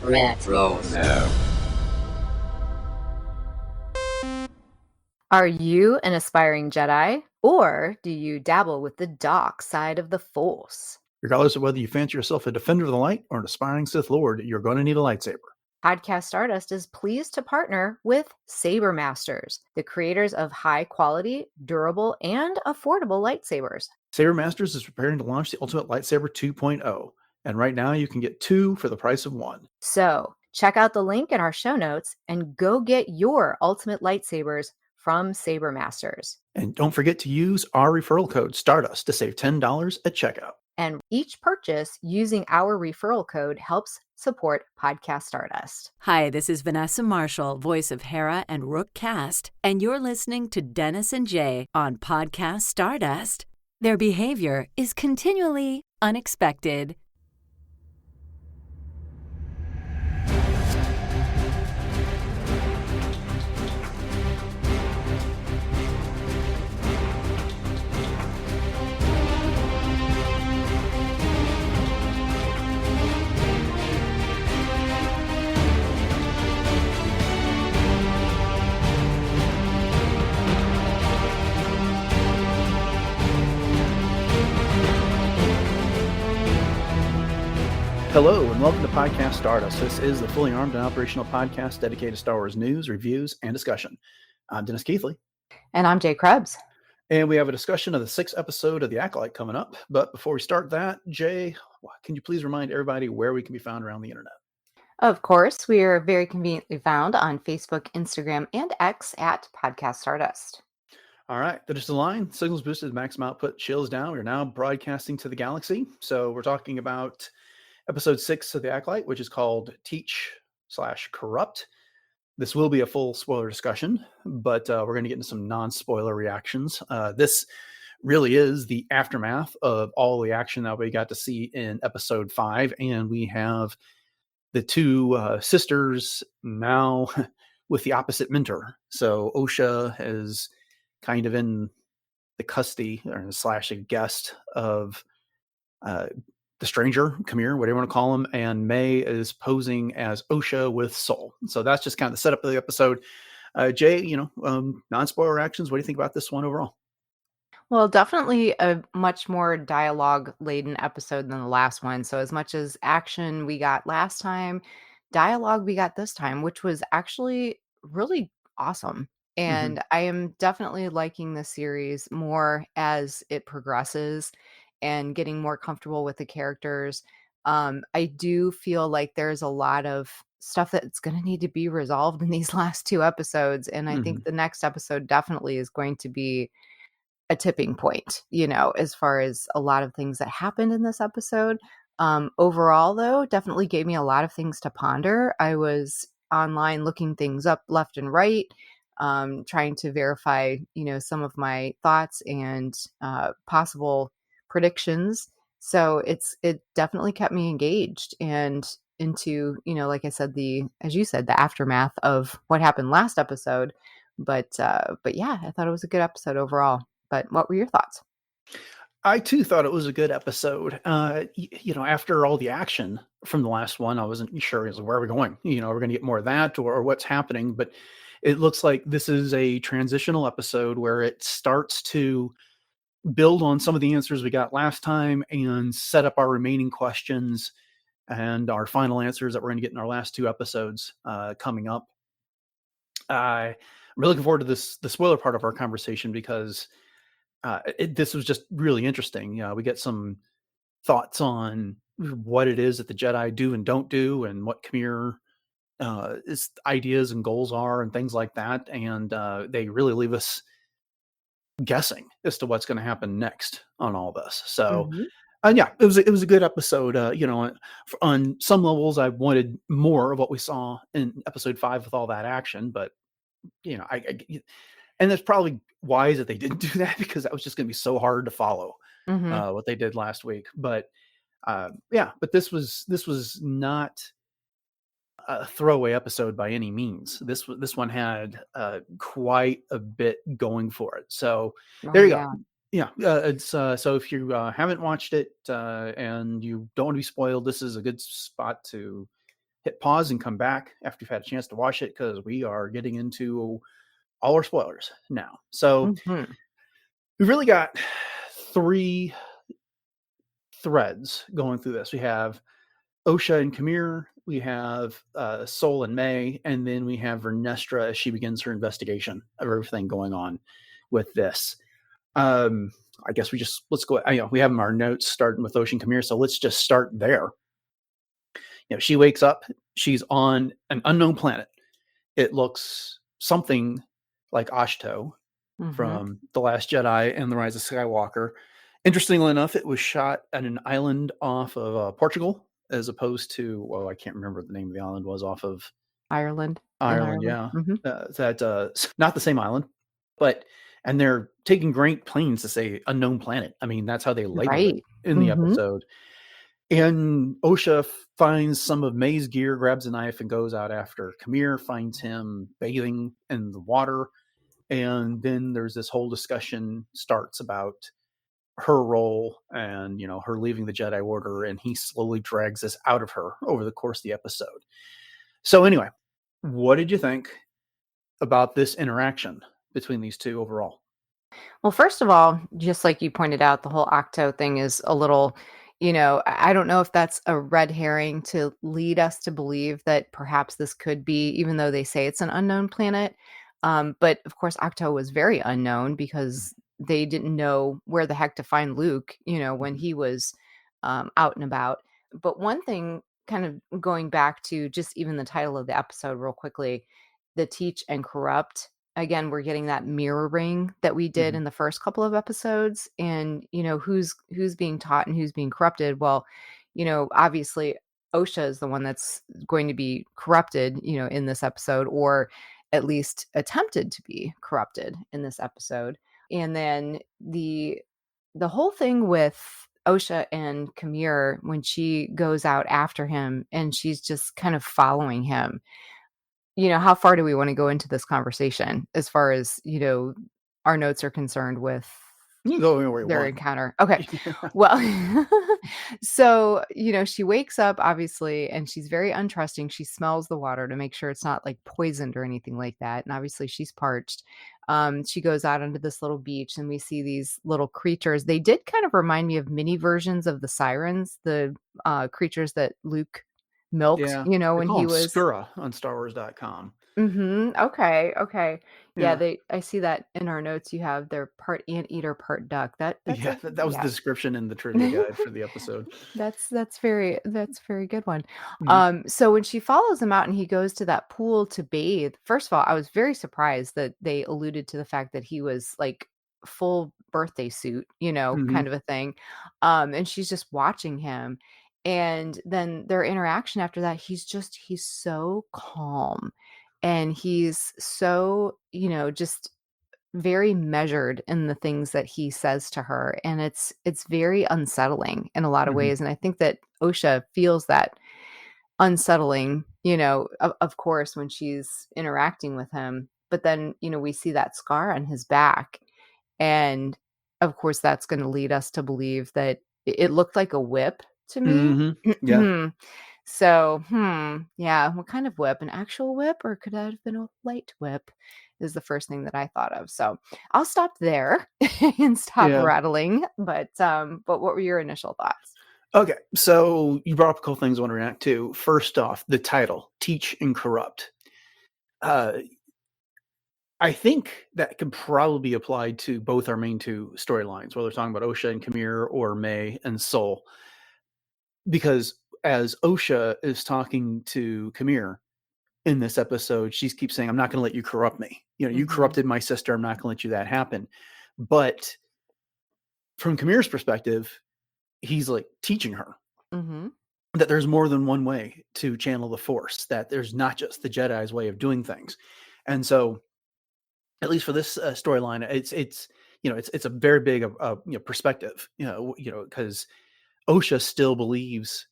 Retro. Are you an aspiring Jedi, or do you dabble with the dark side of the Force? Regardless of whether you fancy yourself a defender of the light or an aspiring Sith Lord, you're going to need a lightsaber. Podcast Stardust is pleased to partner with Saber Masters, the creators of high-quality, durable, and affordable lightsabers. Saber Masters is preparing to launch the Ultimate Lightsaber 2.0, and right now you can get 2 for the price of 1. So, check out the link in our show notes and go get your Ultimate Lightsabers from Saber Masters. And don't forget to use our referral code Stardust to save $10 at checkout. And each purchase using our referral code helps support Podcast Stardust. Hi, this is Vanessa Marshall, voice of Hera and Rook Cast, and you're listening to Dennis and Jay on Podcast Stardust. Their behavior is continually unexpected. Hello, and welcome to Podcast Stardust. This is the fully armed and operational podcast dedicated to Star Wars news, reviews, and discussion. I'm Dennis Keithley. And I'm Jay Krebs. And we have a discussion of the 6th episode of The Acolyte coming up. But before we start that, Jay, can you please remind everybody where we can be found around the internet? Of course, we are very conveniently found on Facebook, Instagram, and X at Podcast Stardust. All right, the digital line, signals boosted, maximum output, chills down. We're now broadcasting to the galaxy. So we're talking about Episode 6 of The Acolyte, which is called Teach/Corrupt. This will be a full spoiler discussion, but we're going to get into some non-spoiler reactions. This really is the aftermath of all the action that we got to see in Episode 5, and we have the two sisters now with the opposite mentor. So Osha is kind of in the custody or / a guest of the stranger, Qimir, whatever you want to call him, and Mae is posing as Osha with Sol. So that's just kind of the setup of the episode. Jay, non-spoiler reactions. What do you think about this one overall? Well, definitely a much more dialogue-laden episode than the last one. So as much as action we got last time, dialogue we got this time, which was actually really awesome. And I am definitely liking the series more as it progresses and getting more comfortable with the characters. I do feel like there's a lot of stuff that's going to need to be resolved in these last 2 episodes. And I think the next episode definitely is going to be a tipping point, as far as a lot of things that happened in this episode. Overall, though, definitely gave me a lot of things to ponder. I was online looking things up left and right, trying to verify, some of my thoughts and possible predictions. So it definitely kept me engaged and into, like I said, as you said, the aftermath of what happened last episode. But yeah, I thought it was a good episode overall. But what were your thoughts? I too thought it was a good episode. After all the action from the last one, I wasn't sure where are we going? We're going to get more of that or what's happening. But it looks like this is a transitional episode where it starts to build on some of the answers we got last time and set up our remaining questions and our final answers that we're going to get in our last 2 episodes coming up. I'm really looking forward to the spoiler part of our conversation because this was just really interesting. We get some thoughts on what it is that the Jedi do and don't do and what Qimir his ideas and goals are and things like that. And they really leave us guessing as to what's going to happen next on all this. So, yeah, it was a good episode. On some levels, I wanted more of what we saw in Episode 5 with all that action, but and that's probably wise that they didn't do that because that was just going to be so hard to follow what they did last week. But but this was not a throwaway episode by any means. This one had quite a bit going for it. So there you go. Yeah, it's so if you haven't watched it and you don't want to be spoiled, this is a good spot to hit pause and come back after you've had a chance to watch it, because we are getting into all our spoilers now. So Mhm. we've really got 3 threads going through this. We have Osha and Qimir, we have Sol and Mae, and then we have Vernestra as she begins her investigation of everything going on with this. I guess let's go. We have our notes starting with Osha and Qimir, so let's just start there. She wakes up. She's on an unknown planet. It looks something like Ahch-to from The Last Jedi and The Rise of Skywalker. Interestingly enough, it was shot at an island off of Portugal, as opposed to, well, I can't remember what the name of the island was, off of Ireland. Ireland. Yeah, not the same island, and they're taking great pains to say unknown planet. I mean, that's how they label it Right. in the episode. And Osha finds some of Mae's gear, grabs a knife, and goes out after Qimir, finds him bathing in the water. And then there's this whole discussion starts about her role and, her leaving the Jedi Order. And he slowly drags this out of her over the course of the episode. So anyway, what did you think about this interaction between these two overall? Well, first of all, just like you pointed out, the whole Ahch-to thing is a little, I don't know if that's a red herring to lead us to believe that perhaps this could be, even though they say it's an unknown planet. But of course, Ahch-to was very unknown because they didn't know where the heck to find Luke, when he was out and about. But one thing, kind of going back to just even the title of the episode, real quickly, the teach and corrupt. Again, we're getting that mirroring that we did in the first couple of episodes, and who's being taught and who's being corrupted. Well, obviously Osha is the one that's going to be corrupted, in this episode, or at least attempted to be corrupted in this episode. And then the whole thing with Osha and Qimir, when she goes out after him and she's just kind of following him, how far do we want to go into this conversation as far as, our notes are concerned with You can go anywhere you their want. encounter? Okay. Well, so, she wakes up obviously and she's very untrusting. She smells the water to make sure it's not like poisoned or anything like that. And obviously she's parched. She goes out onto this little beach and we see these little creatures. They did kind of remind me of mini versions of the sirens, the creatures that Luke milked, Yeah, they when call he them was. Skura on StarWars.com. Okay. Yeah, Yeah. I see that in our notes. You have their part anteater, part duck. That's Yeah, a that was the yeah. description in the trivia guide for the episode. That's very good one. Mhm. So when she follows him out and he goes to that pool to bathe, first of all, I was very surprised that they alluded to the fact that he was like full birthday suit, kind Mhm. of a thing. And she's just watching him. And then their interaction after that, he's so calm and he's so, just very measured in the things that he says to her, and it's very unsettling in a lot of Mhm. ways, and I think that Osha feels that unsettling, of course, when she's interacting with him, but then, we see that scar on his back, and of course, that's gonna lead us to believe that it looked like a whip to me. Mhm. Yeah. So, yeah, what kind of whip? An actual whip, or could that have been a light whip? Is the first thing that I thought of. So I'll stop there and stop Yeah. rattling. But what were your initial thoughts? Okay, so you brought up a couple things I want to react to. First off, the title, Teach and Corrupt. Uh, I think that could probably be applied to both our main 2 storylines, whether we're talking about Osha and Qimir or Mae and Sol. Because as Osha is talking to Qimir in this episode, she keeps saying, "I'm not going to let you corrupt me. You Mhm. corrupted my sister. I'm not going to let you that happen." But from Qamir's perspective, he's like teaching her Mhm. that there's more than one way to channel the Force, that there's not just the Jedi's way of doing things. And so, at least for this storyline, it's a very big perspective, because Osha still believes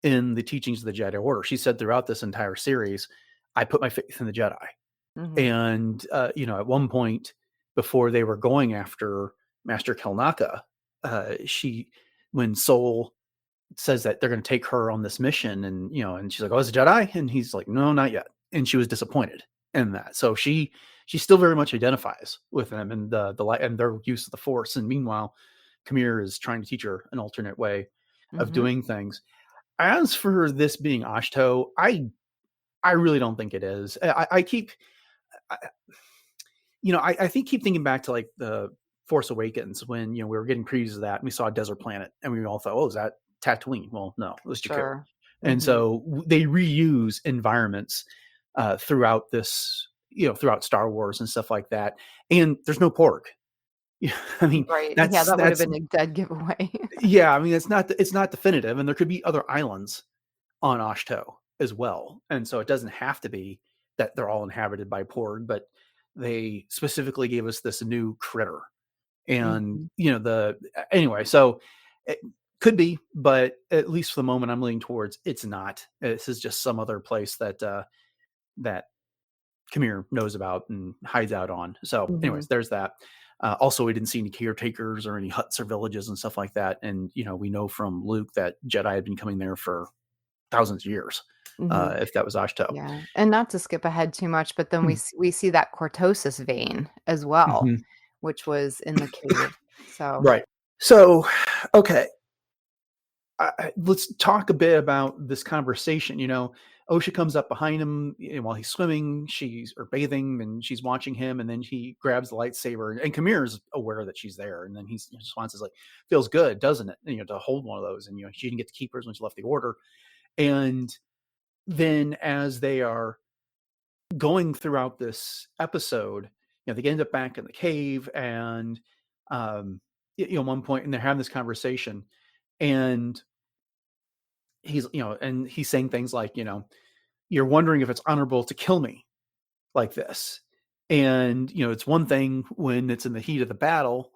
in the teachings of the Jedi Order. She said throughout this entire series, "I put my faith in the Jedi." Mhm. And at one point, before they were going after Master Kelnaka, she when Sol says that they're going to take her on this mission, and and she's like, "Oh, it's a Jedi," and he's like, "No, not yet," and she was disappointed in that. So she still very much identifies with them and the light and their use of the Force. And meanwhile, Qimir is trying to teach her an alternate way of Mhm. doing things. As for this being Ahch-to, I really don't think it is. I keep I, I think keep thinking back to like the Force Awakens when we were getting previews of that and we saw a desert planet and we all thought, "Oh, is that Tatooine?" Well, no, it was Jakku. Sure. And Mhm. so they reuse environments throughout this, throughout Star Wars and stuff like that. And there's no pork. Yeah, I mean Right. Yeah, that's that would have that's been a dead giveaway. yeah. I mean it's not definitive, and there could be other islands on Ahch-to as well. And so it doesn't have to be that they're all inhabited by Porg, but they specifically gave us this new critter. And, Mhm. anyway, so it could be, but at least for the moment, I'm leaning towards it's not. This is just some other place that Qimir knows about and hides out on. So, anyways, Mhm. there's that. Also, we didn't see any caretakers or any huts or villages and stuff like that. And, we know from Luke that Jedi had been coming there for thousands of years, Mhm. if that was Ahch-to. Yeah, and not to skip ahead too much, but then Mm. we see that cortosis vein as well, Mhm. which was in the cave. So Right. So, okay, let's talk a bit about this conversation. Osha comes up behind him while he's swimming, she's or bathing, and she's watching him, and then he grabs the lightsaber, and Qamir's aware that she's there, and then his response is like, "Feels good, doesn't it? To hold one of those." And she didn't get to keep hers when she left the order. And then as they are going throughout this episode, they end up back in the cave, and one point, and they're having this conversation, and he's saying things like, "You're wondering if it's honorable to kill me like this." And it's one thing when it's in the heat of the battle,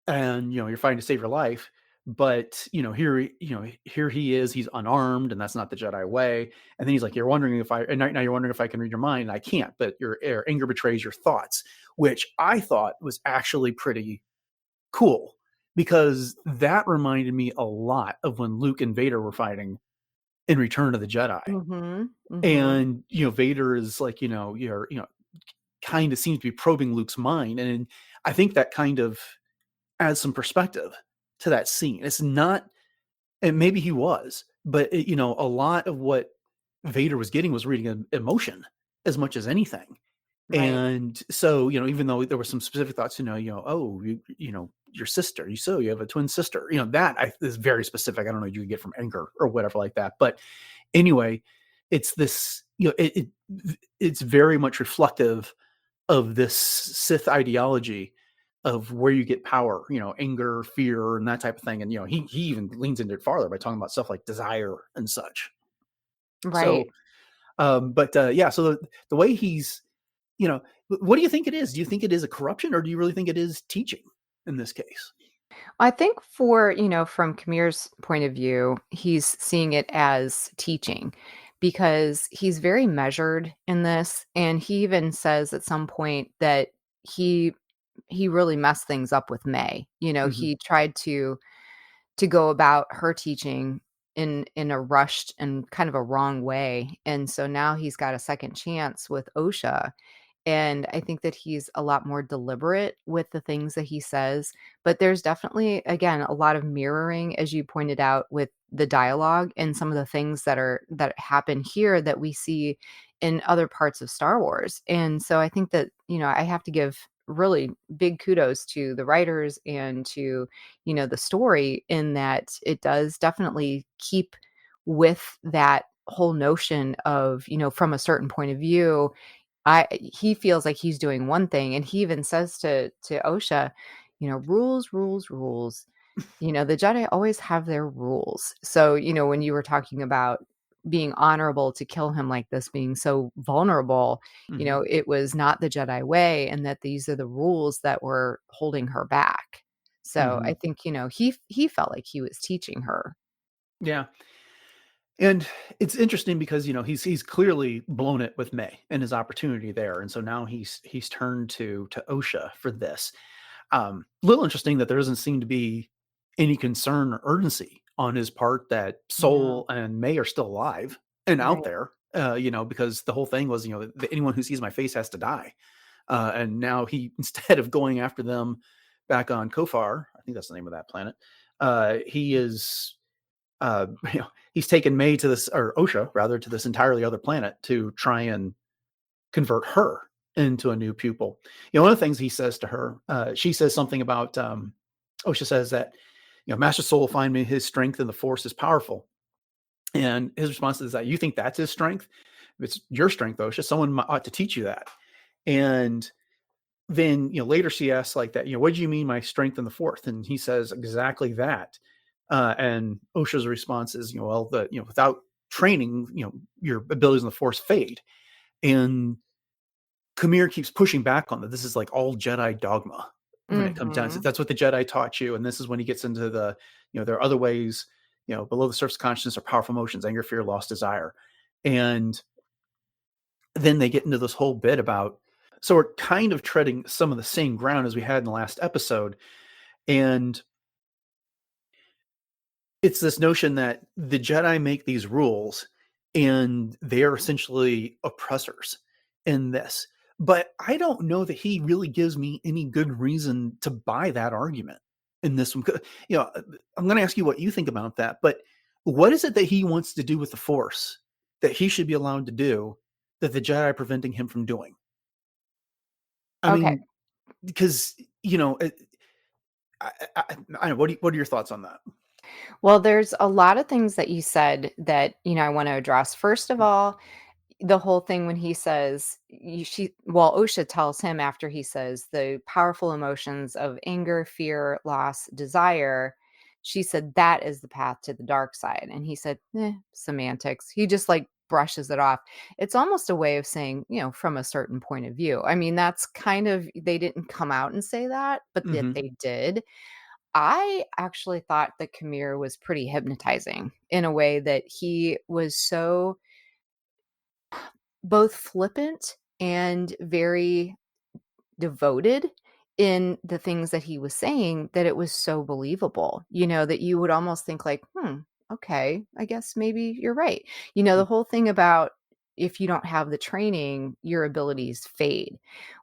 and you're fighting to save your life, but here he is, he's unarmed, and that's not the Jedi way. And then he's like, "You're wondering if I and now you're wondering if I can read your mind, and I can't, but your anger betrays your thoughts," which I thought was actually pretty cool, because that reminded me a lot of when Luke and Vader were fighting in Return of the Jedi. mhm, mhm. And Vader is like, you're kind of seems to be probing Luke's mind, and I think that kind of adds some perspective to that scene. It's not, and maybe he was, but a lot of what Vader was getting was reading emotion as much as anything. Right. And so, even though there were some specific thoughts, "Oh, your sister, you have a twin sister," that is very specific. I don't know, you get from anger or whatever like that. But anyway, it's this, it's very much reflective of this Sith ideology of where you get power, anger, fear, and that type of thing. And he even leans into it farther by talking about stuff like desire and such. Right. So, but yeah, so the way he's, what do you think it is? Do you think it is a corruption, or do you really think it is teaching in this case? I think for, from Kamir's point of view, he's seeing it as teaching because he's very measured in this. And he even says at some point that he he really messed things up with May. Hmm. He tried to go about her teaching in a rushed and kind of a wrong way. And so now he's got a second chance with Osha, and I think that he's a lot more deliberate with the things that he says. But there's definitely, again, a lot of mirroring, as you pointed out, with the dialogue and some of the things that happen here that we see in other parts of Star Wars. And so I think that, I have to give really big kudos to the writers and to, the story, in that it does definitely keep with that whole notion of, from a certain point of view. He feels like he's doing one thing, and he even says to Osha, "Rules, rules, rules." The Jedi always have their rules. So, when you were talking about being honorable to kill him like this, being so vulnerable, Hmm. it was not the Jedi way, and that these are the rules that were holding her back. So, I Hmm. think, he felt like he was teaching her. Yeah. And it's interesting because he's clearly blown it with May and his opportunity there, and so now he's turned to Osha for this. Little interesting that there doesn't seem to be any concern or urgency on his part that Yeah. Sol and Mae are still alive and out Right. there, because the whole thing was, anyone who sees my face has to die. And now he, instead of going after them back on Khofar, I think that's the name of that planet, he is, he's taken Mae to this, or Osha rather, to this entirely other planet to try and convert her into a new pupil. One of the things he says to her, she says something about, Osha says that, Master Soul will find me his strength in the Force is powerful. And his response is that, you think that's his strength? It's your strength, Osha. Someone ought to teach you that. And then, later she asks like that, what do you mean my strength in the Fourth? And he says exactly that. And Osha's response is, without training, your abilities in the Force fade. And Qimir keeps pushing back on that. This is like all Jedi dogma when it comes down to, Mhm. that's what the Jedi taught you. And this is when he gets into the, there are other ways, below the surface of consciousness are powerful emotions, anger, fear, loss, desire. And then they get into this whole bit about, so we're kind of treading some of the same ground as we had in the last episode. And it's this notion that the Jedi make these rules and they are essentially oppressors in this. But I don't know that he really gives me any good reason to buy that argument in this one. I'm going to ask you what you think about that. But what is it that he wants to do with the Force that he should be allowed to do that the Jedi are preventing him from doing? I Okay. mean, because, I know, what are your thoughts on that? Well, there's a lot of things that you said that, I want to address. First of all, the whole thing when he says Osha tells him after he says the powerful emotions of anger, fear, loss, desire, she said that is the path to the dark side. And he said, semantics. He just like brushes it off. It's almost a way of saying, from a certain point of view. I mean, that's kind of, they didn't come out and say that, but that Mm-hmm. they did. I actually thought that Qimir was pretty hypnotizing in a way that he was so both flippant and very devoted in the things that he was saying that it was so believable, that you would almost think like, okay, I guess maybe you're right. The whole thing about if you don't have the training, your abilities fade.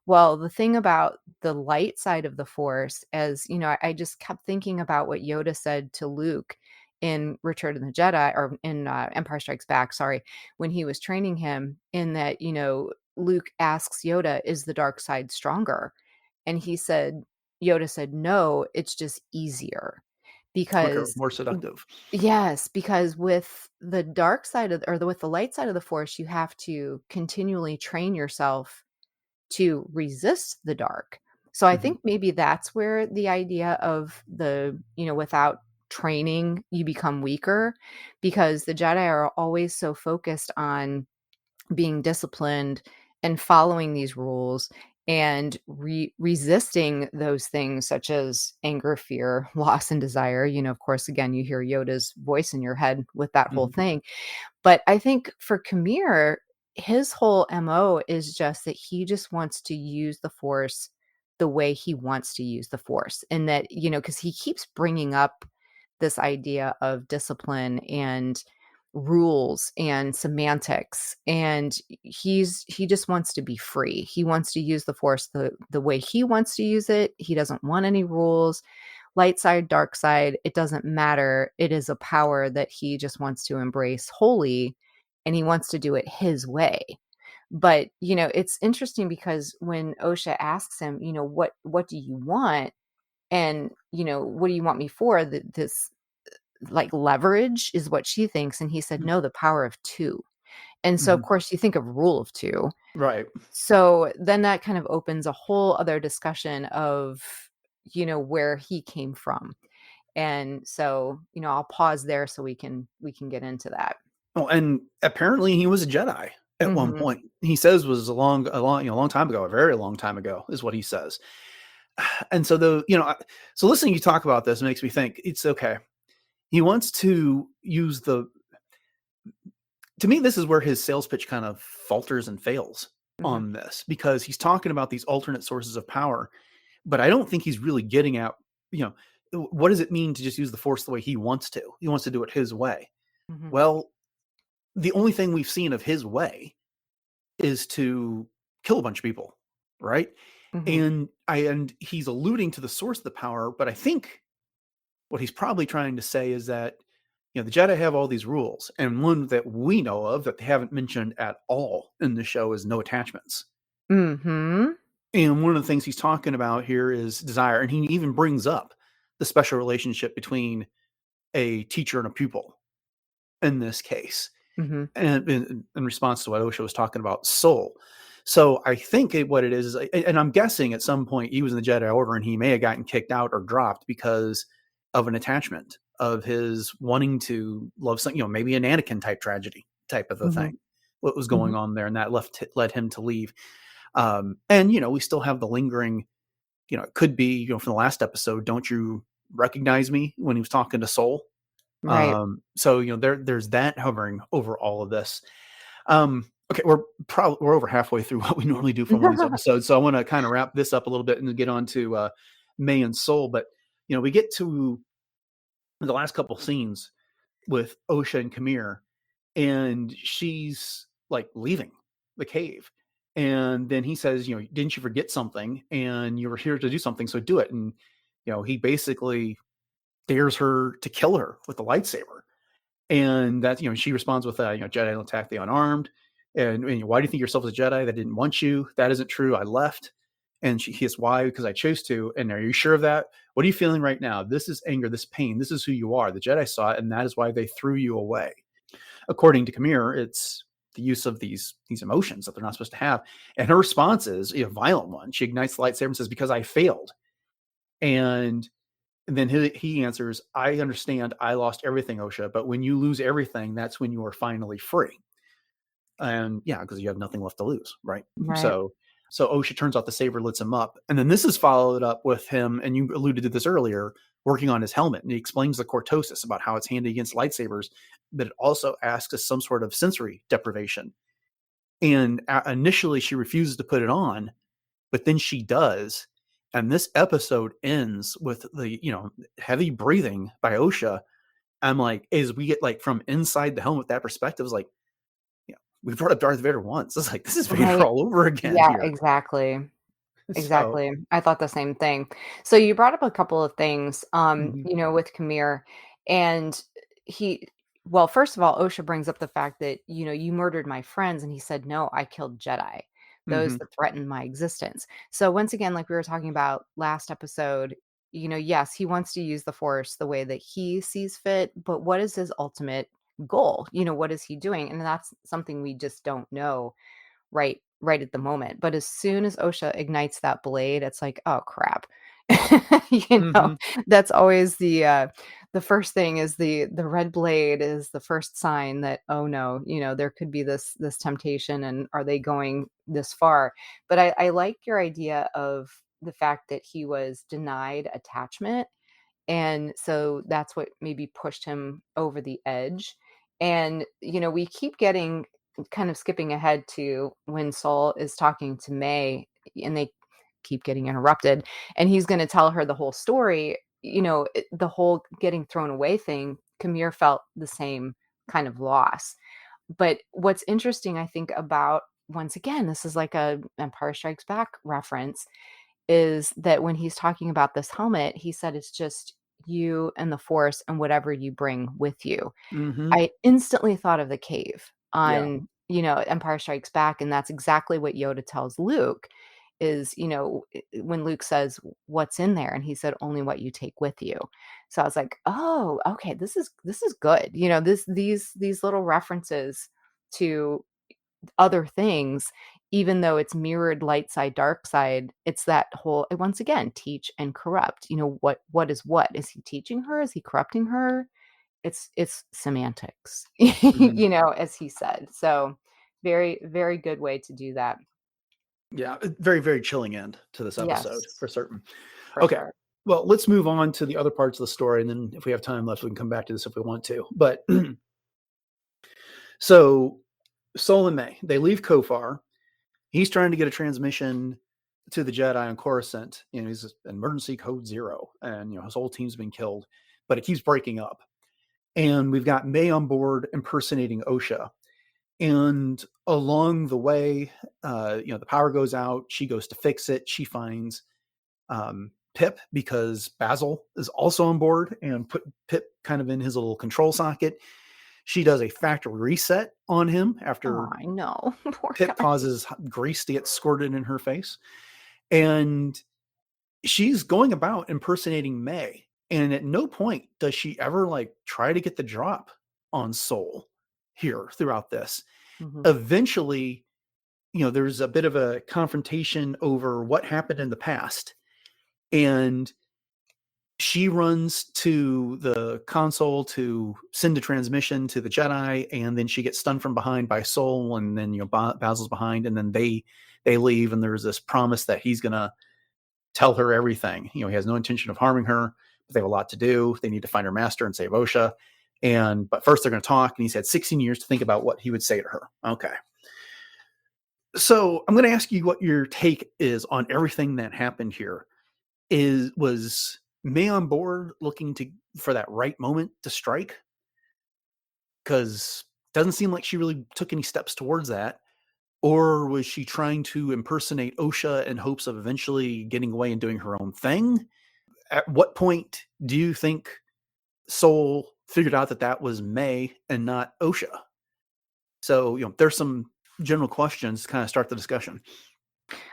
Well, the thing about the light side of the Force, as I just kept thinking about what Yoda said to Luke in Return of the Jedi, or in Empire Strikes Back, sorry, when he was training him, in that, Luke asks Yoda, is the dark side stronger? And Yoda said, no, it's just easier. Quicker, Because, more seductive. yes, because with the dark side with the light side of the Force, you have to continually train yourself to resist the dark. So I Mm-hmm. think maybe that's where the idea of without training, you become weaker, because the Jedi are always so focused on being disciplined and following these rules and resisting those things such as anger, fear, loss, and desire. Of course, again, you hear Yoda's voice in your head with that whole Mm-hmm. thing. But I think for Qimir, his whole MO is just that he just wants to use the Force the way he wants to use the Force. And that, because he keeps bringing up this idea of discipline and rules and semantics, and he just wants to be free. He wants to use the Force the way he wants to use it. He doesn't want any rules. Light side, dark side, it doesn't matter. It is a power that he just wants to embrace wholly, and he wants to do it his way. But, it's interesting because when Osha asks him, what do you want? And, what do you want me for? This like leverage is what she thinks. And he said, no, the power of two. And so, of Mm-hmm. course, you think of rule of two. Right. So then that kind of opens a whole other discussion of, where he came from. And so, I'll pause there so we can get into that. Oh, and apparently he was a Jedi at one Mhm. point. He says was a long time ago, a very long time ago, is what he says. And so so listening to you talk about this makes me think it's okay. He wants to use to me, this is where his sales pitch kind of falters and fails Mhm. on this, because he's talking about these alternate sources of power, but I don't think he's really getting at, you know, what does it mean to just use the Force the way he wants to? He wants to do it his way. Mhm. Well, the only thing we've seen of his way is to kill a bunch of people, right? Mhm. And he's alluding to the source of the power, but I think what he's probably trying to say is that, the Jedi have all these rules, and one that we know of that they haven't mentioned at all in the show is no attachments. Mhm. And one of the things he's talking about here is desire, and he even brings up the special relationship between a teacher and a pupil in this case, Mhm. and in response to what Osha was talking about, soul. So I think what it is, and I'm guessing at some point he was in the Jedi Order and he may have gotten kicked out or dropped because of an attachment of his wanting to love something, maybe an Anakin type tragedy type of a Mhm. thing. What was going Mhm. on there, and that led him to leave. And we still have the lingering, it could be, from the last episode, don't you recognize me, when he was talking to Soul. Right. So there's that hovering over all of this. Okay, we're over halfway through what we normally do for one of these episodes, so I want to kind of wrap this up a little bit and then get on to Mae and Sol. But we get to the last couple scenes with Osha and Qimir, and she's like leaving the cave. And then he says, didn't you forget something? And you were here to do something, so do it. And, he basically dares her to kill her with the lightsaber. And that, she responds with, Jedi don't attack the unarmed. And why do you think yourself as a Jedi that didn't want you? That isn't true. I left. And he says, why? Because I chose to. And are you sure of that? What are you feeling right now? This is anger, this pain. This is who you are. The Jedi saw it, and that is why they threw you away. According to Qimir, it's the use of these emotions that they're not supposed to have. And her response is a violent one. She ignites the lightsaber and says, because I failed. And then he answers, I understand I lost everything, Osha, but when you lose everything, that's when you are finally free. And yeah, because you have nothing left to lose, right? Right. So Osha turns off the saber, lets him up. And then this is followed up with him, and you alluded to this earlier, working on his helmet. And he explains the cortosis about how it's handy against lightsabers, but it also asks us some sort of sensory deprivation. And initially she refuses to put it on, but then she does. And this episode ends with the, heavy breathing by Osha. I'm like, as we get like from inside the helmet, that perspective is like, we brought up Darth Vader once. It's like, this is Vader Right. all over again Yeah, here. exactly. So, Exactly. I thought the same thing. So you brought up a couple of things, mhm, with Qimir, and he well, first of all, Osha brings up the fact that, "You murdered my friends," and he said, "No, I killed Jedi, those mhm, that threatened my existence." So once again, like we were talking about last episode, yes, he wants to use the Force the way that he sees fit, but what is his ultimate goal? What is he doing? And that's something we just don't know right at the moment, but as soon as Osha ignites that blade, it's like, "Oh, crap." You know? mhm, That's always the first thing is the red blade is the first sign that, "Oh, no," "There could be this temptation, and are they going this far?" But I like your idea of the fact that he was denied attachment, and so that's what maybe pushed him over the edge. And, we keep getting kind of skipping ahead to when Saul is talking to May and they keep getting interrupted. And he's going to tell her the whole story. The whole getting thrown away thing, Khmer felt the same kind of loss. But what's interesting, I think, about once again, this is like a Empire Strikes Back reference is that when he's talking about this helmet, he said it's just you and the Force and whatever you bring with you. mhm. I instantly thought of the cave Yeah. on, Empire Strikes Back, and that's exactly what Yoda tells Luke is, when Luke says, "What's in there?" and he said, "Only what you take with you." So I was like, "Oh, okay, this is good." These little references to other things, even though it's mirrored light side, dark side, it's that whole once again, teach and corrupt. What is what? Is he teaching her? Is he corrupting her? It's semantics, Mhm. as he said. So very, very good way to do that. Yeah, very, very chilling end to this episode Yes, for certain. for Okay. sure. Well, let's move on to the other parts of the story, and then if we have time left, we can come back to this if we want to. But so Sol and May, they leave Khofar. He's trying to get a transmission to the Jedi on Coruscant. He's emergency code 0, and his whole team's been killed, but it keeps breaking up. And we've got Mae on board impersonating Osha. And along the way, the power goes out. She goes to fix it. She finds Pip, because Basil is also on board, and put Pip kind of in his little control socket. She does a factory reset on him after I know. Poor Pip guy. causes grease to get squirted in her face. And she's going about impersonating Mae. And at no point does she ever try to get the drop on Sol here throughout this. Mhm. Eventually, there's a bit of a confrontation over what happened in the past. And she runs to the console to send a transmission to the Jedi, and then she gets stunned from behind by Sol, and then Basil's behind, and then they leave, and there's this promise that he's gonna tell her everything. He has no intention of harming her, but they have a lot to do. They need to find her master and save Osha, but first they're going to talk. And he's had 16 years to think about what he would say to her. Okay, so I'm going to ask you what your take is on everything that happened here. Was Mae on board looking for that right moment to strike? Because it doesn't seem like she really took any steps towards that. Or was she trying to impersonate Osha in hopes of eventually getting away and doing her own thing? At what point do you think Sol figured out that was Mae and not Osha? So, there's some general questions to kind of start the discussion.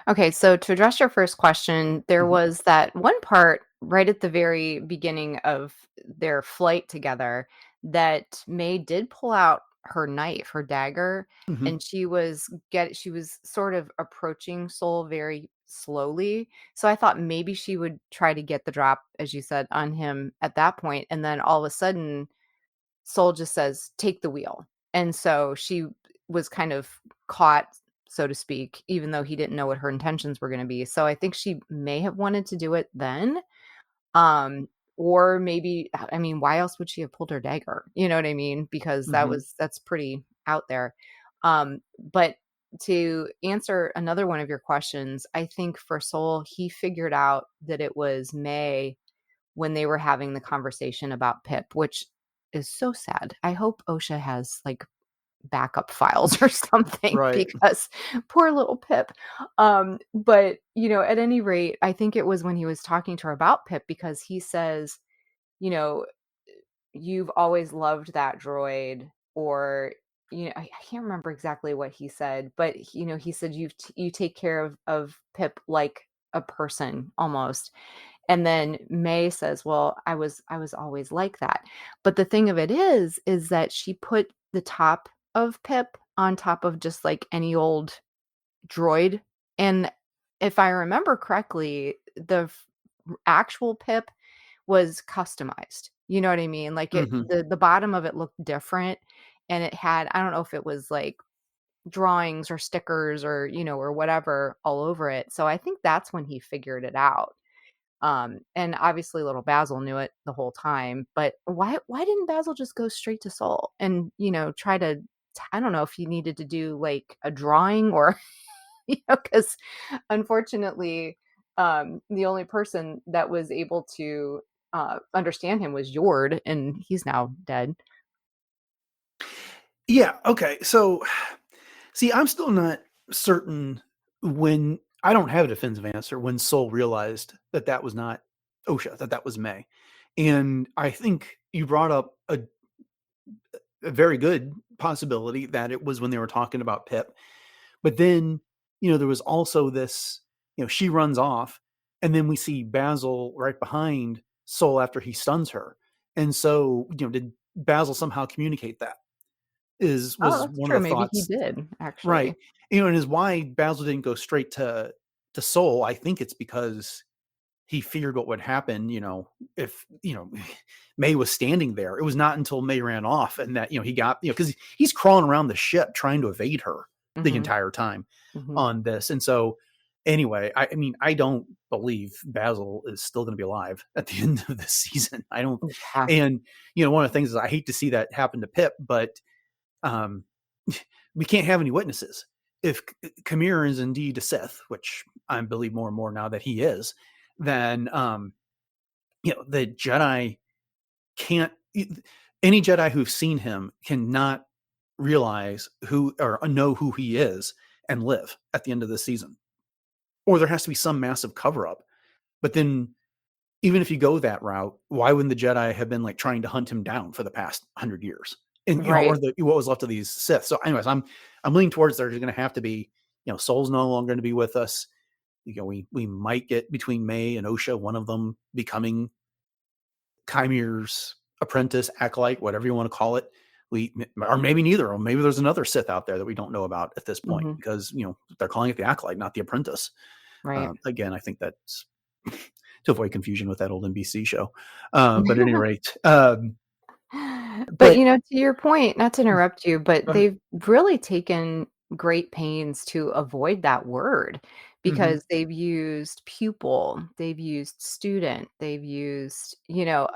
Okay, so to address your first question, there Mhm. was that one part right at the very beginning of their flight together that Mae did pull out her knife, her dagger, Mhm. and she was sort of approaching Sol very slowly. So I thought maybe she would try to get the drop, as you said, on him at that point, and then all of a sudden Sol just says, "Take the wheel." And so she was kind of caught, so to speak, even though he didn't know what her intentions were gonna be. So I think she may have wanted to do it then. Um, or maybe I mean, why else would she have pulled her dagger? You know what I mean? Because Mhm. that's pretty out there. But to answer another one of your questions, I think for Sol, he figured out that it was Mae when they were having the conversation about Pip, which is so sad. I hope Osha has backup files or something Right. because poor little Pip. But at any rate, I think it was when he was talking to her about Pip because he says, you know, you've always loved that droid, or I can't remember exactly what he said, but he said you take care of Pip like a person almost. And then Mae says, "Well, I was always like that." But the thing of it is that she put the top of Pip on top of just like any old droid. And if I remember correctly, actual Pip was customized. You know what I mean? Like Mhm. the bottom of it looked different, and it had, I don't know if it was like drawings or stickers or or whatever all over it. So I think that's when he figured it out. And obviously little Basil knew it the whole time, but why didn't Basil just go straight to Soul and, try to I don't know if he needed to do like a drawing or because unfortunately the only person that was able to understand him was Jord, and he's now dead. Yeah. Okay. So, see, I'm still not certain when I don't have a definitive answer when Sol realized that was not Osha, that was Mae. And I think you brought up a very good possibility that it was when they were talking about Pip. But then, there was also this, she runs off, and then we see Basil right behind Sol after he stuns her. And so, did Basil somehow communicate that? Is Oh, was that's one of true. the Maybe he thoughts. did Right. actually. And is why Basil didn't go straight to Sol. I think it's because he feared what would happen, if, Mae was standing there. It was not until Mae ran off and that, he got, because he's crawling around the ship trying to evade her the Hmm. entire time Hmm. on this. And so, anyway, I mean, I don't believe Basil is still going to be alive at the end of this season. I don't. Yeah. And, one of the things is I hate to see that happen to Pip, but um, we can't have any witnesses. If Qimir is indeed a Sith, which I believe more and more now that he is, then the Jedi can't. Any Jedi who've seen him cannot realize who or know who he is and live at the end of the season, or there has to be some massive cover up. But then, even if you go that route, why wouldn't the Jedi have been like trying to hunt him down for the past 100 years? And or Right. what was left of these Sith. So, anyways, I'm leaning towards there's going to have to be, Sol's no longer going to be with us. We might get between Mae and Osha, one of them becoming Qimir's apprentice, acolyte, whatever you want to call it. Or maybe neither, or maybe there's another Sith out there that we don't know about at this point, Hmm. because they're calling it the acolyte, not the apprentice. Right. Again, I think that's to avoid confusion with that old NBC show. But at any rate, But, but to your point, not to interrupt you, but go ahead. they've really taken great pains to avoid that word Hmm. because they've used pupil, they've used student, they've used,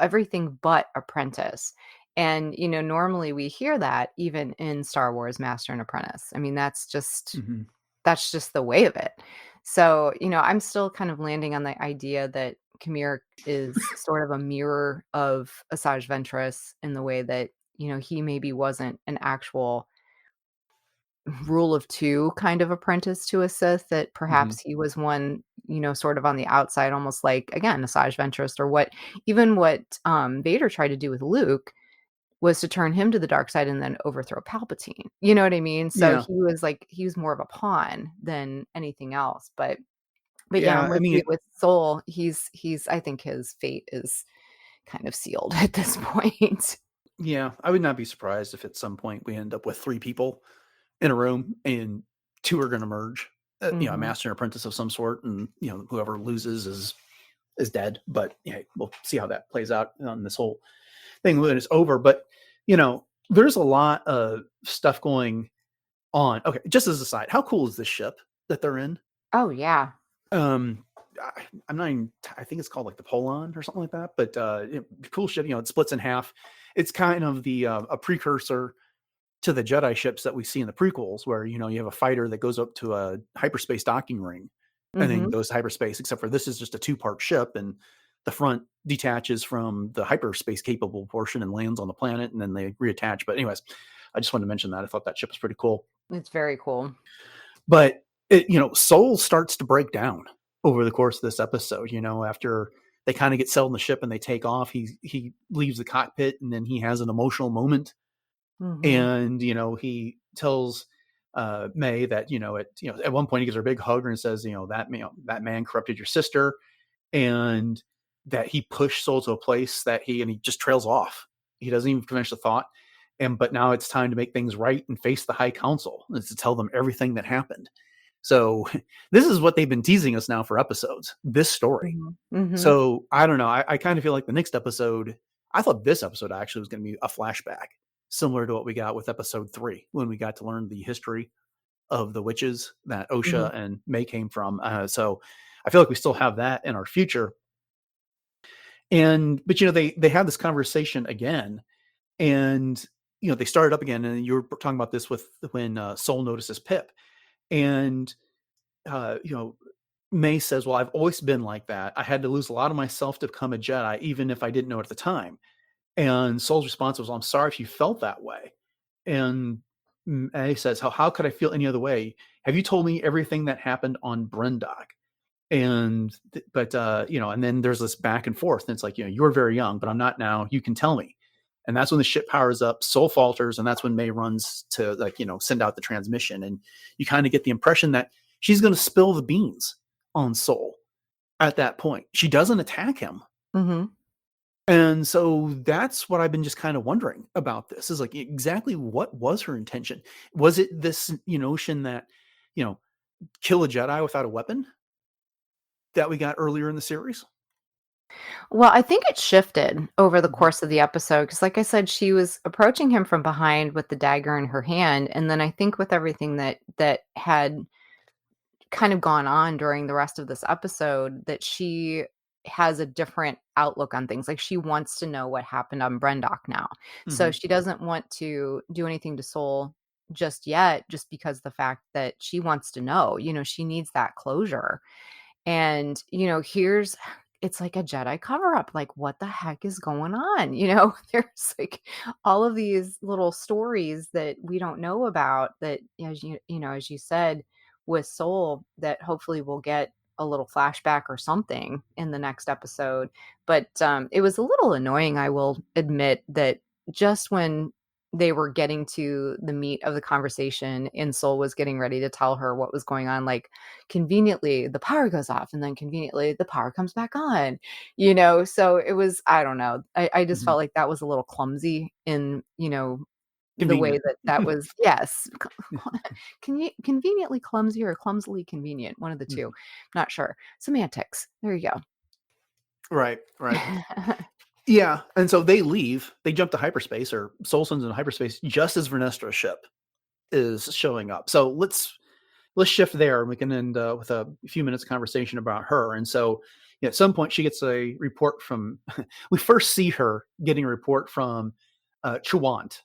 everything but apprentice. And, normally we hear that even in Star Wars Master and Apprentice. I mean, Hmm. that's just the way of it. So, I'm still kind of landing on the idea that Qimir is sort of a mirror of Asajj Ventress in the way that, he maybe wasn't an actual rule of two kind of apprentice to a Sith, that Hmm. perhaps he was one, sort of on the outside, almost like, again, Asajj Ventress, or what Vader tried to do with Luke was to turn him to the dark side and then overthrow Palpatine. You know what I mean? So Yeah, he was more of a pawn than anything else. But yeah, I'm yeah. I with mean, you with Soul. He's I think his fate is kind of sealed at this point. yeah. I would not be surprised if at some point we end up with three people in a room and two are going to merge. A Mhm. master and apprentice of some sort, and whoever loses is dead. But yeah, we'll see how that plays out on this whole thing when it's over. But there's a lot of stuff going on. Okay, just as a side, how cool is this ship that they're in? Oh, yeah. Um, I'm not even. I think it's called like the Polon or something like that. But cool ship. It splits in half. It's kind of the a precursor to the Jedi ships that we see in the prequels, where you have a fighter that goes up to a hyperspace docking ring and then Mhm. goes to hyperspace. Except for this is just a two-part ship, and the front detaches from the hyperspace capable portion and lands on the planet, and then they reattach. But anyways, I just wanted to mention that I thought that ship was pretty cool. It's very cool. But Soul starts to break down over the course of this episode. After they kind of get settled in the ship and they take off, he leaves the cockpit and then he has an emotional moment, Mhm. and he tells Mae that at one point he gives her a big hug and says that man corrupted your sister, and that he pushed Soul to a place that he just trails off. He doesn't even finish the thought. But now it's time to make things right and face the High Council, and to tell them everything that happened. So this is what they've been teasing us now for episodes, this story. Mhm. Mhm. So I don't know. I kind of feel like the next episode, I thought this episode actually was going to be a flashback, similar to what we got with episode 3, when we got to learn the history of the witches that Mhm. Osha and Mae came from. So I feel like we still have that in our future. But they have this conversation again, and they started up again. And you were talking about this with when Soul notices Pip, and uh, you know Mae says, "Well, I've always been like that. I had to lose a lot of myself to become a Jedi, even if I didn't know it at the time." And Soul's response was, "I'm sorry if you felt that way." And Mae says, "How could I feel any other way? Have you told me everything that happened on Brendock?" And then there's this back and forth, and it's like, you're very young, but I'm not now. You can tell me. And that's when the ship powers up. Soul falters, and that's when Mae runs to send out the transmission, and you kind of get the impression that she's going to spill the beans on Soul at that point. She doesn't attack him. Mhm. And so that's what I've been just kind of wondering about this, is like, exactly what was her intention? Was it this notion that, you know, kill a Jedi without a weapon that we got earlier in the series? Well, I think it shifted over the Mhm. course of the episode because, like I said, she was approaching him from behind with the dagger in her hand, and then I think with everything that had kind of gone on during the rest of this episode, that she has a different outlook on things. Like, she wants to know what happened on Brendock now. So Mhm. she doesn't want to do anything to Soul just yet, just because the fact that she wants to know, she needs that closure. And, it's like a Jedi cover up. Like, what the heck is going on? There's like all of these little stories that we don't know about that, as you said, with Soul, that hopefully we'll get a little flashback or something in the next episode. But it was a little annoying, I will admit, that just when they were getting to the meat of the conversation and Soul was getting ready to tell her what was going on, like, conveniently the power goes off and then conveniently the power comes back on, so it was, I don't know, I just Mhm. felt like that was a little clumsy in, the way Convenient. that was, yes. Can you conveniently clumsy or clumsily convenient, one of the two, Mhm. not sure, semantics, there you Right, right. go. Yeah, and so they leave. They jump to hyperspace, or Soul sends into hyperspace just as Vernestra's ship is showing up. So let's shift there, and we can end with a few minutes of conversation about her. And so, at some point, she gets a report from. We first see her getting a report from Chawant,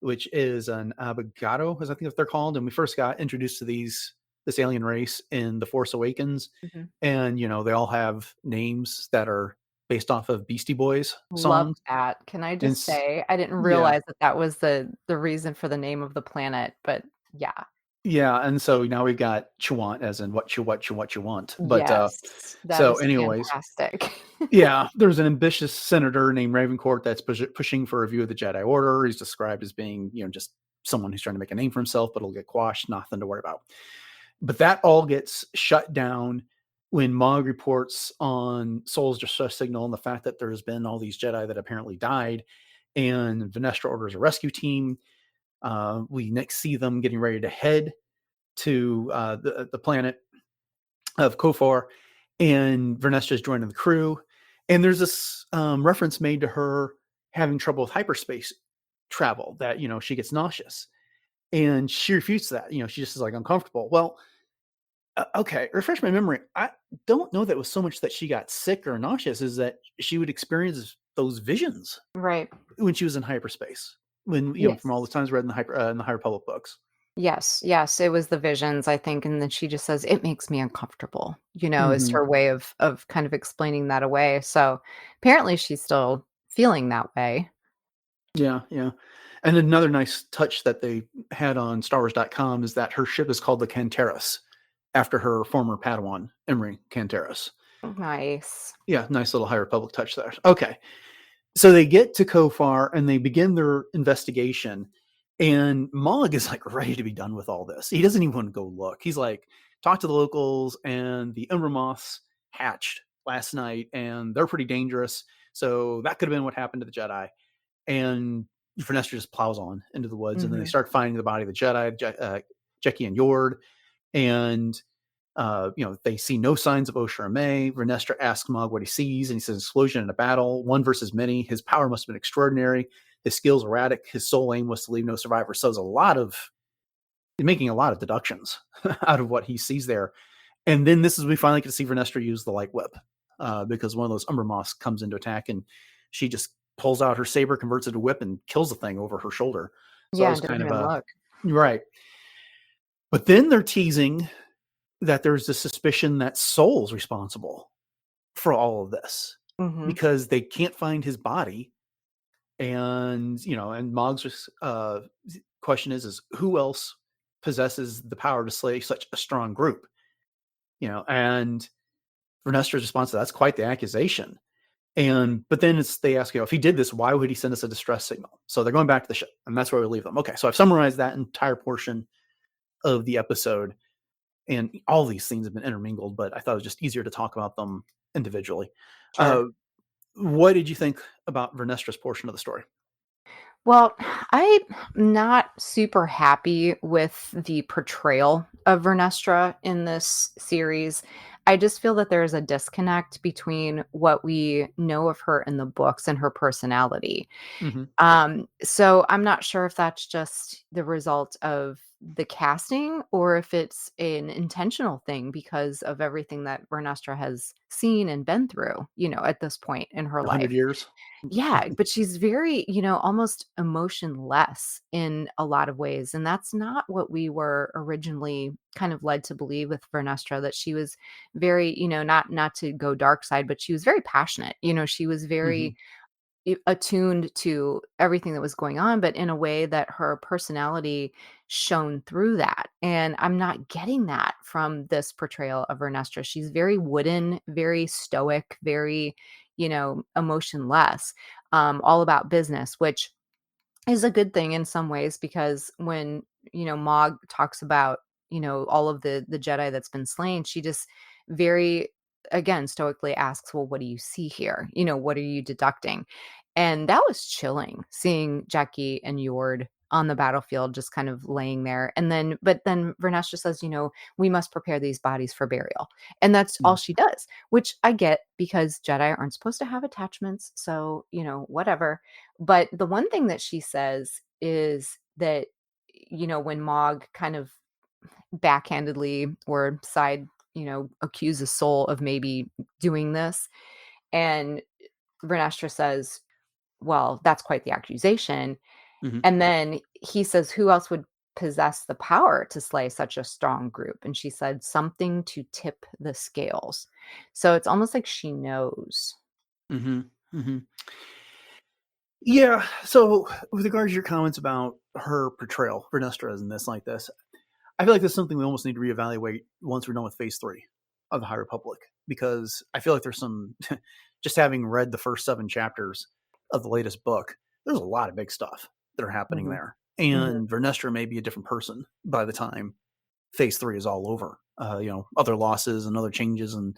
which is an Abogado, as I think if they're called. And we first got introduced to this alien race in The Force Awakens, Mhm. and they all have names that are based off of Beastie Boys Loved songs. that. Can I And just say, I didn't yeah, realize that that was the reason for the name of the planet, but yeah. yeah, and so now we've got Chawant as in what you want. But Yes, that so is anyways, fantastic. yeah, there's an ambitious senator named Ravencourt that's pushing for a review of the Jedi Order. He's described as being, just someone who's trying to make a name for himself, but it'll get quashed, nothing to worry about. But that all gets shut down when Mog reports on Soul's distress signal and the fact that there's been all these Jedi that apparently died, and Vernestra orders a rescue team. We next see them getting ready to head to the planet of Khofar, and Vernestra's joining the crew. And there's this reference made to her having trouble with hyperspace travel, that she gets nauseous, and she refutes that. She just is like uncomfortable. Well, okay, refresh my memory. I don't know that it was so much that she got sick or nauseous, is that she would experience those visions Right. when she was in hyperspace. When from all the Yes. times read in the High Republic books. Yes, yes, it was the visions, I think, and then she just says, "It makes me uncomfortable," is Hmm. her way of kind of explaining that away, so, apparently she's still feeling that way. Yeah, yeah. And another nice touch that they had on StarWars.com is that her ship is called the Canteras, after her former Padawan, Emery Canteras. Nice. Yeah, nice little High Republic touch there. Okay. So they get to Khofar and they begin their investigation. And Mog is like ready to be done with all this. He doesn't even want to go look. He's like, talk to the locals, and the Umber Moths hatched last night, and they're pretty dangerous. So that could have been what happened to the Jedi. And Vernestra just plows on into the woods, and then they Mhm. start finding the body of the Jedi, Jecki and Yord, and they see no signs of Osha or Mae. Vernestra asks Mog what he sees, and he says, explosion in a battle, one versus many. His power must have been extraordinary. His skills erratic. His sole aim was to leave no survivor. So there's making a lot of deductions out of what he sees there. And then this is we finally get to see Vernestra use the light whip, because one of those Umber Moths comes into attack, and she just pulls out her saber, converts it to whip, and kills the thing over her shoulder. So that Yeah, was and didn't kind of even a look. right. But then they're teasing that there's the suspicion that Soul's responsible for all of this, Mhm. because they can't find his body. And and Mog's question is who else possesses the power to slay such a strong group? And Vernestra's response to that's quite the accusation. And but then they ask, if he did this, why would he send us a distress signal? So they're going back to the ship, and that's where we leave them. Okay, so I've summarized that entire portion of the episode, and all these things have been intermingled, but I thought it was just easier to talk about them individually. Uh, Sure. what did you think about Vernestra's portion of the story? Well, I'm not super happy with the portrayal of Vernestra in this series. I just feel that there is a disconnect between what we know of her in the books and her personality. Hmm. So I'm not sure if that's just the result of the casting or if it's an intentional thing because of everything that Vernestra has seen and been through, at this point in her 100 life. years. Yeah, but she's very, almost emotionless in a lot of ways. And that's not what we were originally kind of led to believe with Vernestra, that she was very, not to go dark side, but she was very passionate. She was Mhm. very attuned to everything that was going on, but in a way that her personality shone through that. And I'm not getting that from this portrayal of Vernestra. She's very wooden, very stoic, very, emotionless, all about business, which is a good thing in some ways because when, Mog talks about, all of the Jedi that's been slain, she just very again stoically asks, "Well, what do you see here? What are you deducting?" And that was chilling seeing Jackie and Yord on the battlefield just kind of laying there. And then but then Vernestra says, "We must prepare these bodies for burial." And that's all Mhm. she does, which I get because Jedi aren't supposed to have attachments, so, whatever. But the one thing that she says is that, when Mog kind of backhandedly or side, accuses Soul of maybe doing this, and Vernestra says, "Well, that's quite the accusation." Mhm. And then he says, "Who else would possess the power to slay such a strong group?" And she said, "Something to tip the scales." So it's almost like she knows. Mhm. Mhm. Yeah. So, with regards to your comments about her portrayal, Vernestra in this like this, I feel like that's something we almost need to reevaluate once we're done with Phase 3 of the High Republic, because I feel like there's some, just having read the first 7 chapters of the latest book, there's a lot of big stuff that are happening Mhm, there. mhm, And Vernestra may be a different person by the time Phase 3 is all over. Other losses and other changes, and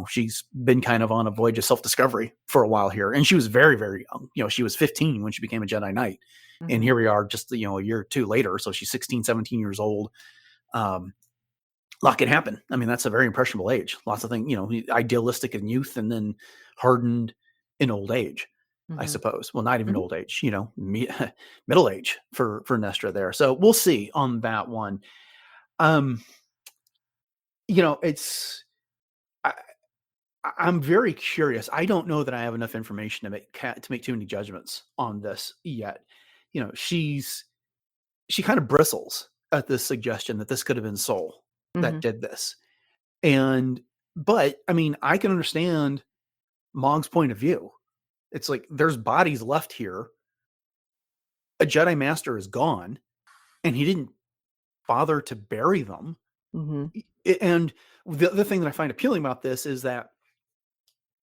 she's been kind of on a voyage of self-discovery for a while here. And she was very, very young. She was 15 when she became a Jedi Knight, and mhm. here we are just a year or two later. So she's 16, 17 years old. Um, a lot can happen. I mean, that's a very impressionable age. Lots of things, idealistic in youth and then hardened in old age, I Mhm. suppose. Well, not even Mhm. old age, middle age for Nestra there. So we'll see on that one. Um, it's I, I'm very curious. I don't know that I have enough information to make too many judgments on this yet. She kind of bristles at this suggestion that this could have been Soul that Mhm. did this. But I mean, I can understand Mog's point of view. It's like there's bodies left here. A Jedi Master is gone, and he didn't bother to bury them. Mhm. And the other thing that I find appealing about this is that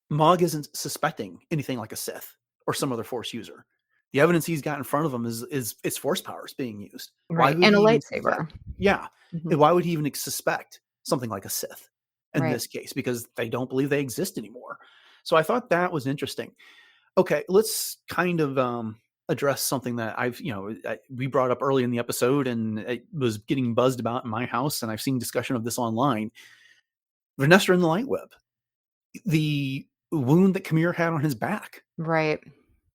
Mog isn't suspecting anything like a Sith or some other Force user. The evidence he's got in front of him is its Force powers being used. Why Right, would and he a even lightsaber. suspect? Yeah, Mhm. and why would he even suspect something like a Sith in Right. this case? Because they don't believe they exist anymore. So I thought that was interesting. Okay, let's kind of address something that we brought up early in the episode, and it was getting buzzed about in my house, and I've seen discussion of this online. Vernestra and the Light Web, the wound that Qimir had on his back, Right.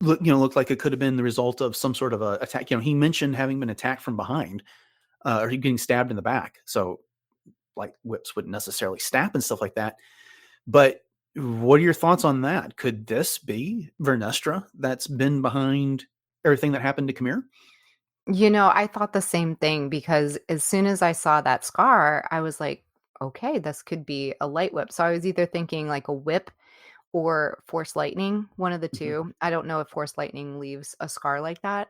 looked like it could have been the result of some sort of a attack. He mentioned having been attacked from behind, or he getting stabbed in the back. So light whips wouldn't necessarily stab and stuff like that. But what are your thoughts on that? Could this be Vernestra that's been behind everything that happened to Qimir? I thought the same thing because as soon as I saw that scar, I was like, "Okay, this could be a light whip." So I was either thinking like a whip or force lightning, one of the Mhm, 2. I don't know if force lightning leaves a scar like that.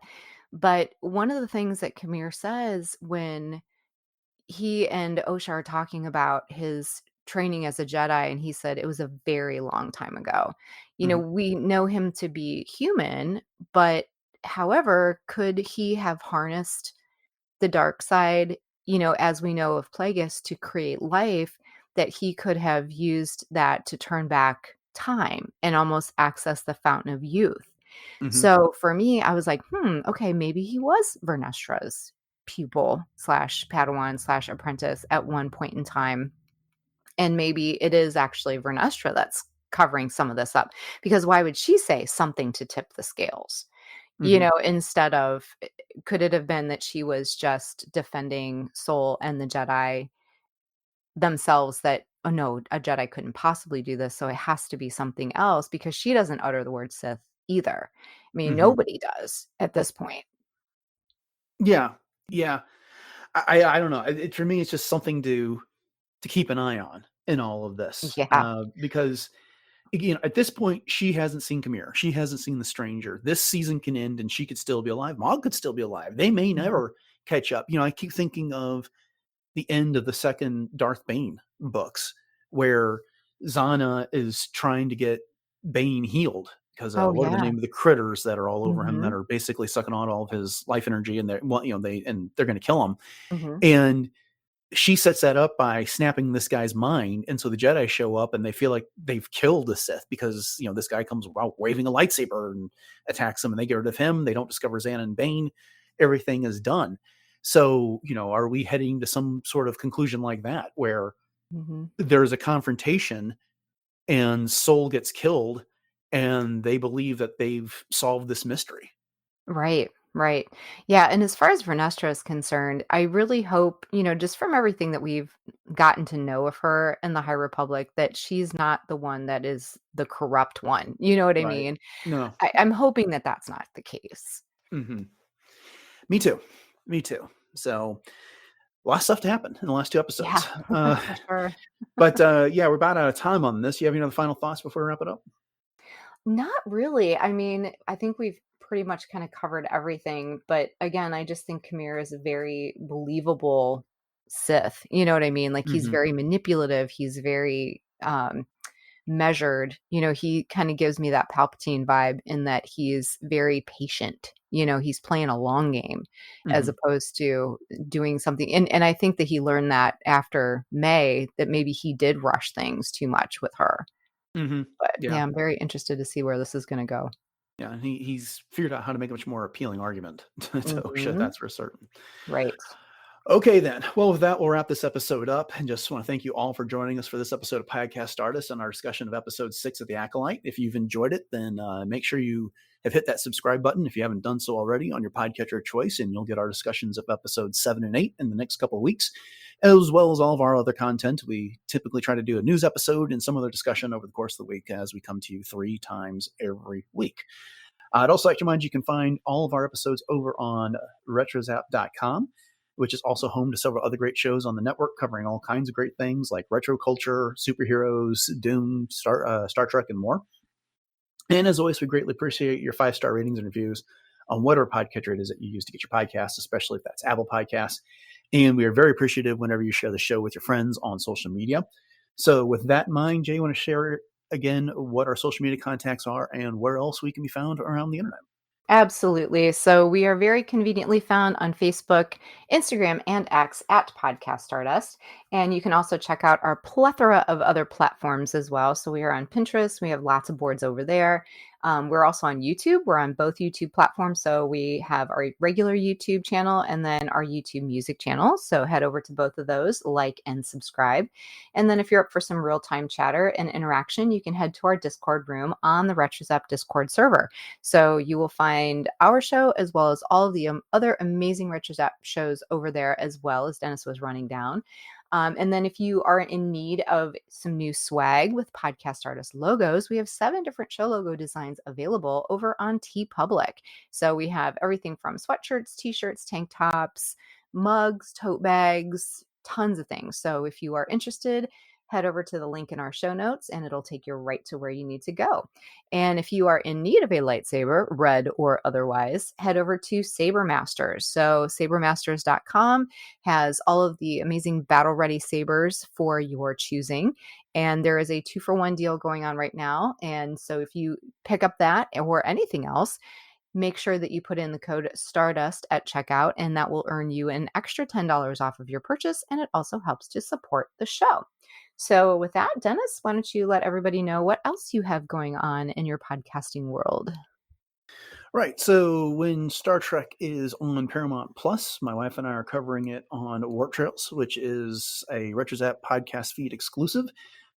But one of the things that Khmer says when he and Osha are talking about his training as a Jedi, and he said it was a very long time ago. mhm, We know him to be human, but however, could he have harnessed the dark side, as we know of Plagueis, to create life, that he could have used that to turn back time and almost access the fountain of youth? mhm, So for me, I was like, okay, maybe he was Vernestra's pupil slash Padawan slash apprentice at one point in time. And maybe it is actually Vernestra that's covering some of this up because why would she say something to tip the scales? Mhm. instead of could it have been that she was just defending Sol and the Jedi themselves that, "Oh, no, a Jedi couldn't possibly do this, so it has to be something else," because she doesn't utter the word Sith either. I mean, Mhm. nobody does at this point. Yeah. Yeah. I don't know. For me, it's just something to keep an eye on in all of this, Yeah. because again, at this point, she hasn't seen Qimir. She hasn't seen the stranger. This season can end and she could still be alive. Maud could still be alive. They may Mhm. never catch up. I keep thinking of the end of the second Darth Bane books, where Zana is trying to get Bane healed because Oh, what are the yeah. name of the critters that are all over him that Mhm. are basically sucking on all of his life energy, and they're going to kill him. Mhm. And she sets that up by snapping this guy's mind, and so the Jedi show up and they feel like they've killed the Sith because this guy comes out waving a lightsaber and attacks them, and they get rid of him. They don't discover Xana and Bane. Everything is done. So are we heading to some sort of conclusion like that where Mhm. there's a confrontation and Soul gets killed, and they believe that they've solved this mystery? Right, right. Yeah, and as far as Vernestra is concerned, I really hope, just from everything that we've gotten to know of her in the High Republic, that she's not the one that is the corrupt one. You know what I Right. mean? No. I'm hoping that that's not the case. Hmm. Me too. Me too. So a lot of stuff to happen in the last two Yeah, episodes. for sure. But yeah, we're about out of time on this. You have any other final thoughts before we wrap it up? Not really. I mean, I think we've pretty much kind of covered everything, but again, I just think Khmer is a very believable Sith. You know what I mean? Like he's Hmm. very manipulative. He's very measured. He kind of gives me that Palpatine vibe in that he's very patient. He's playing a long game as Hmm. opposed to doing something. And I think that he learned that after May, that maybe he did rush things too much with her. Hmm. But Yeah. yeah, I'm very interested to see where this is going to go. Yeah. And he's figured out how to make a much more appealing argument to Osha. Mhm. That's for certain. Right. Okay, then. Well, with that, we'll wrap this episode up. And just want to thank you all for joining us for this episode of Podcast Stardust and our discussion of episode 6 of The Acolyte. If you've enjoyed it, then make sure you have hit that subscribe button if you haven't done so already on your podcatcher of choice, and you'll get our discussions of episodes 7 and 8 in the next couple of weeks, as well as all of our other content. We typically try to do a news episode and some other discussion over the course of the week as we come to you 3 times every week. I'd also like to remind you can find all of our episodes over on retrozap.com, which is also home to several other great shows on the network covering all kinds of great things like retro culture, superheroes, Doom, Star Trek, and more. And as always, we greatly appreciate your 5-star ratings and reviews on whatever podcatcher it is that you use to get your podcast, especially if that's Apple Podcasts. And we are very appreciative whenever you share the show with your friends on social media. So with that in mind, Jay, you want to share again what our social media contacts are and where else we can be found around the internet? Absolutely. So we are very conveniently found on Facebook, Instagram, and X at Podcast Stardust. And you can also check out our plethora of other platforms as well. So we are on Pinterest. We have lots of boards over there. We're also on YouTube. We're on both YouTube platforms. So we have our regular YouTube channel and then our YouTube music channel. So head over to both of those, like and subscribe. And then if you're up for some real time chatter and interaction, you can head to our Discord room on the RetroZap Discord server. So you will find our show as well as all of the other amazing Richard Zapp shows over there, as well as Dennis was running down. And then if you are in need of some new swag with Podcast Artist logos, we have 7 different show logo designs available over on TeePublic. So we have everything from sweatshirts, t-shirts, tank tops, mugs, tote bags, tons of things. So if you are interested, head over to the link in our show notes and it'll take you right to where you need to go. And if you are in need of a lightsaber, red or otherwise, head over to Saber Masters. So sabermasters.com has all of the amazing battle ready sabers for your choosing. And there is a 2-for-1 deal going on right now. And so if you pick up that or anything else, make sure that you put in the code Stardust at checkout, and that will earn you an extra $10 off of your purchase. And it also helps to support the show. So, with that, Dennis, why don't you let everybody know what else you have going on in your podcasting world? Right. So when Star Trek is on Paramount Plus, my wife and I are covering it on Warp Trails, which is a RetroZap podcast feed exclusive.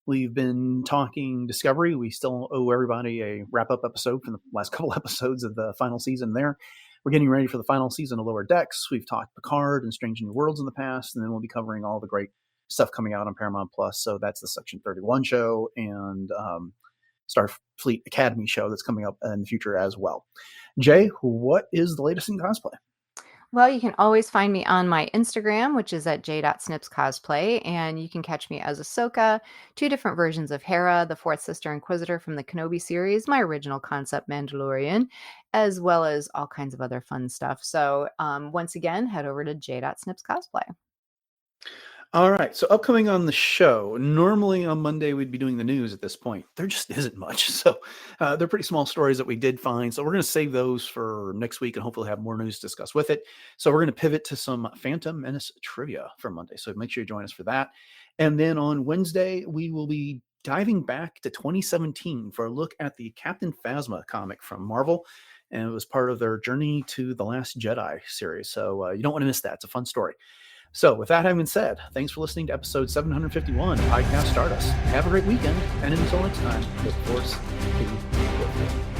We've been talking Discovery. We still owe everybody a wrap-up episode from the last couple episodes of the final season there. We're getting ready for the final season of Lower Decks. We've talked Picard and Strange New Worlds in the past, and then we'll be covering all the great stuff coming out on Paramount Plus. So that's the Section 31 show and Starfleet Academy show that's coming up in the future as well. Jay, what is the latest in cosplay? Well, you can always find me on my Instagram, which is at j.snipscosplay, and you can catch me as Ahsoka, two different versions of Hera, the fourth sister Inquisitor from the Kenobi series, my original concept Mandalorian, as well as all kinds of other fun stuff. So once again, head over to j.snipscosplay. All right. So upcoming on the show, normally on Monday, we'd be doing the news at this point. There just isn't much. So they're pretty small stories that we did find. So we're going to save those for next week and hopefully have more news to discuss with it. So we're going to pivot to some Phantom Menace trivia for Monday. So make sure you join us for that. And then on Wednesday, we will be diving back to 2017 for a look at the Captain Phasma comic from Marvel. And it was part of their Journey to the Last Jedi series. So you don't want to miss that. It's a fun story. So with that having been said, thanks for listening to episode 751 of Podcast Stardust. Have a great weekend, and until next time, the Force be with you.